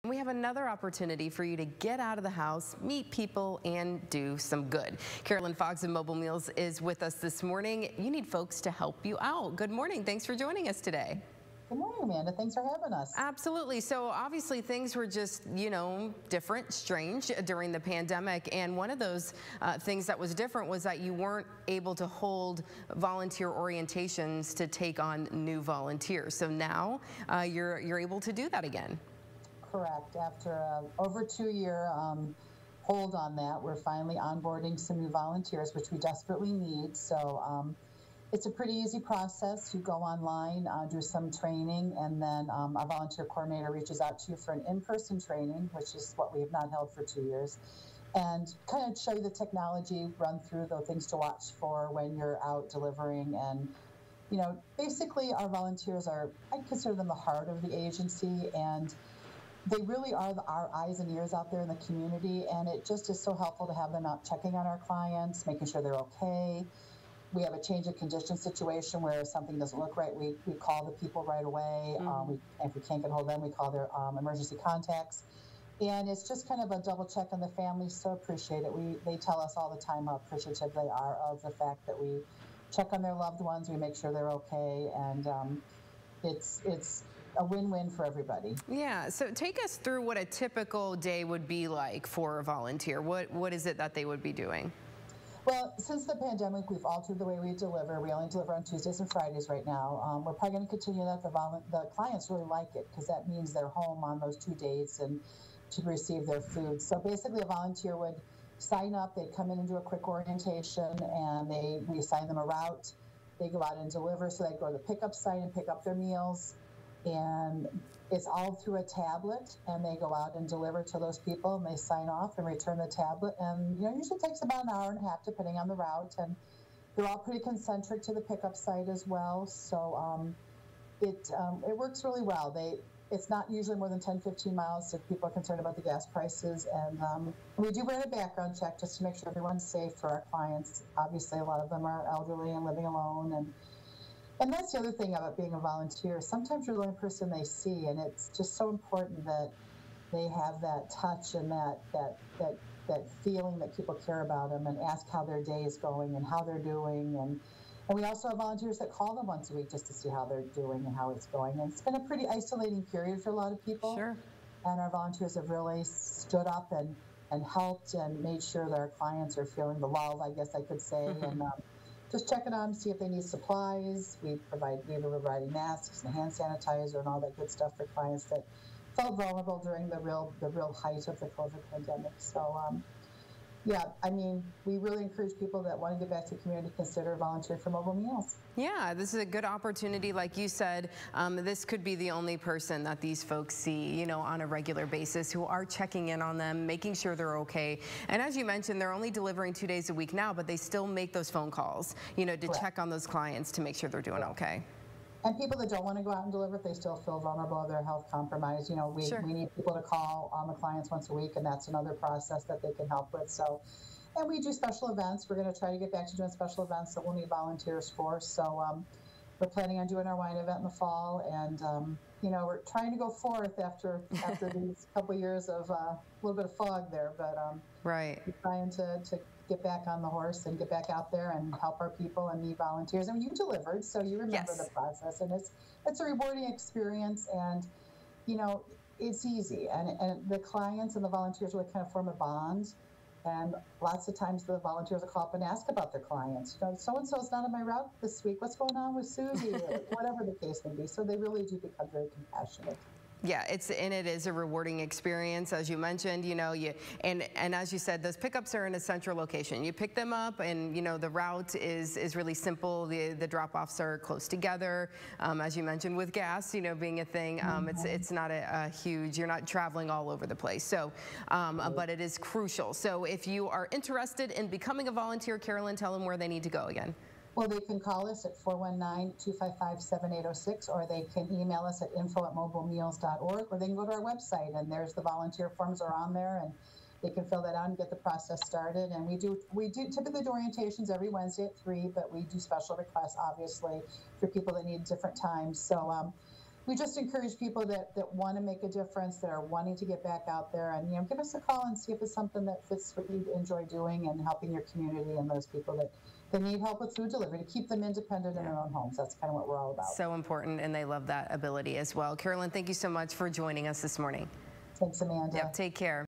We have another opportunity for you to get out of the house, meet people, and do some good. Carolyn Fox of Mobile Meals is with us this morning. You need folks to help you out. Good morning. Thanks for joining us today. Good morning, Amanda. Thanks for having us. Absolutely. So obviously things were just, different, strange during the pandemic. And one of those things that was different was that you weren't able to hold volunteer orientations to take on new volunteers. So now you're able to do that again. Correct. After over 2-year hold on that, we're finally onboarding some new volunteers, which we desperately need. So it's a pretty easy process. You go online, do some training, and then a volunteer coordinator reaches out to you for an in-person training, which is what we have not held for 2 years, and kind of show you the technology, run through the things to watch for when you're out delivering. And basically our volunteers are, I consider them the heart of the agency, and they really are our eyes and ears out there in the community, and it just is so helpful to have them out checking on our clients, making sure they're okay. We have a change of condition situation where something doesn't look right, we call the people right away. If we can't get hold of them, we call their emergency contacts. And it's just kind of a double check on the families. So appreciate it. They tell us all the time how appreciative they are of the fact that we check on their loved ones, we make sure they're okay, and it's a win-win for everybody. Yeah, so take us through what a typical day would be like for a volunteer. What is it that they would be doing? Well, since the pandemic, we've altered the way we deliver. We only deliver on Tuesdays and Fridays right now. We're probably going to continue that. The clients really like it because that means they're home on those 2 dates and to receive their food. So basically a volunteer would sign up, they'd come in and do a quick orientation, and we assign them a route. They go out and deliver, so they'd go to the pickup site and pick up their meals. And it's all through a tablet, and they go out and deliver to those people, and they sign off and return the tablet. And usually takes about an hour and a half depending on the route, and they're all pretty concentric to the pickup site as well. So it works really well. It's not usually more than 10-15 miles if people are concerned about the gas prices. And we do run a background check just to make sure everyone's safe for our clients. Obviously, a lot of them are elderly and living alone, and that's the other thing about being a volunteer. Sometimes you're the only person they see, and it's just so important that they have that touch and that feeling that people care about them and ask how their day is going and how they're doing. And we also have volunteers that call them once a week just to see how they're doing and how it's going. And it's been a pretty isolating period for a lot of people. Sure. And our volunteers have really stood up and helped and made sure that our clients are feeling the love, I guess I could say. And just checking on them, see if they need supplies. We're providing masks and hand sanitizer and all that good stuff for clients that felt vulnerable during the real height of the COVID pandemic. So, yeah, I mean, we really encourage people that want to get back to the community to consider volunteering for Mobile Meals. Yeah, this is a good opportunity. Like you said, this could be the only person that these folks see, on a regular basis, who are checking in on them, making sure they're okay. And as you mentioned, they're only delivering 2 days a week now, but they still make those phone calls, to Correct. check on those clients to make sure they're doing okay. And people that don't want to go out and deliver, if they still feel vulnerable, they're health compromised. Sure. We need people to call on the clients once a week, and that's another process that they can help with. So, and we do special events. We're going to try to get back to doing special events that we'll need volunteers for. So we're planning on doing our wine event in the fall, and we're trying to go forth after these couple of years of a little bit of fog there. But right. we're trying to get back on the horse and get back out there and help our people and meet volunteers. And you delivered, so you remember Yes. the process, and it's a rewarding experience, and it's easy, and the clients and the volunteers really kind of form a bond. And lots of times the volunteers will call up and ask about their clients. So-and-so's not on my route this week. What's going on with Susie? Or whatever the case may be. So they really do become very compassionate. Yeah, it is a rewarding experience, as you mentioned. And as you said, those pickups are in a central location. You pick them up, and the route is really simple. The drop-offs are close together. As you mentioned, with gas, being a thing, it's not a huge. You're not traveling all over the place. So, but it is crucial. So, if you are interested in becoming a volunteer, Carolyn, tell them where they need to go again. Well, they can call us at 419-255-7806, or they can email us at info@mobilemeals.org, or they can go to our website, and there's the volunteer forms are on there, and they can fill that out and get the process started. And we do typically do orientations every Wednesday at 3, but we do special requests, obviously, for people that need different times. So, we just encourage people that want to make a difference, that are wanting to get back out there, and give us a call and see if it's something that fits what you enjoy doing and helping your community and those people that need help with food delivery to keep them independent in their own homes. That's kind of what we're all about. So important, and they love that ability as well. Carolyn, thank you so much for joining us this morning. Thanks, Amanda. Yep, take care.